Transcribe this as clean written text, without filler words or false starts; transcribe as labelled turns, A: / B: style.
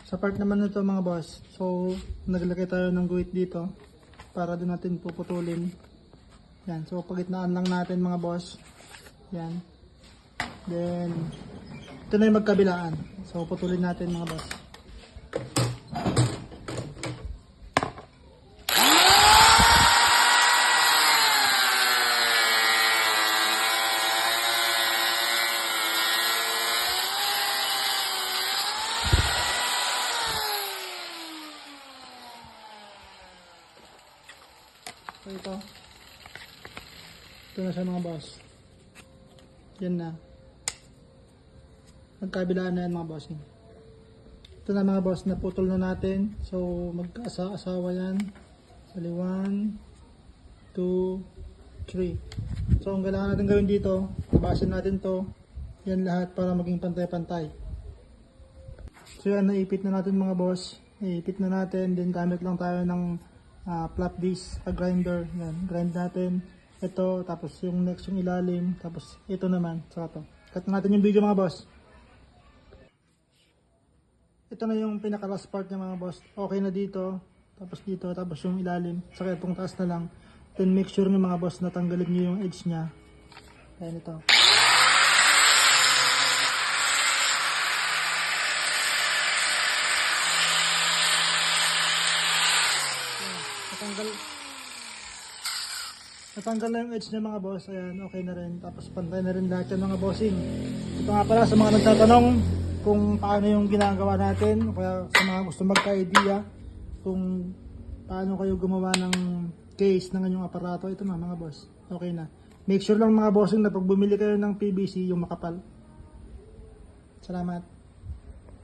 A: Sa part naman nito mga boss, so naglagay tayo ng guhit dito para doon natin puputulin. Yan, so pagitnaan lang natin mga boss. Yan. Then ito na yung magkabilaan. So putulin natin mga boss. So ito na siya mga boss. Yan na. Magkabilaan na yan mga boss. Ito na mga boss, naputol na natin. So magkaasawa yan. Sali 1, 2, 3. So ang kailangan natin gawin dito, tabasin natin to. Yan lahat para maging pantay-pantay. So yan, naipit na natin mga boss. Iipit na natin, then gamit lang tayo ng flap disc, grinder. Yan, grind natin ito, tapos yung next yung ilalim, tapos ito naman, saka to. Cut natin yung video mga boss. Ito na yung pinaka last part niya mga boss. Okay na dito, tapos yung ilalim, saka itong taas na lang. Then make sure nyo mga boss na tanggalin nyo yung edge nya. Ayan ito. Natanggal na yung edge niya mga boss. Ayan, okay na rin. Tapos pantay na rin lahat yan mga bossing. Ito nga pala sa mga nagtatanong kung paano yung ginagawa natin, o kaya sa mga gusto magka-idea kung paano kayo gumawa ng case ng inyong aparato. Ito na mga boss, okay na. Make sure lang mga bossing na pag bumili kayo ng PVC, yung makapal. Salamat.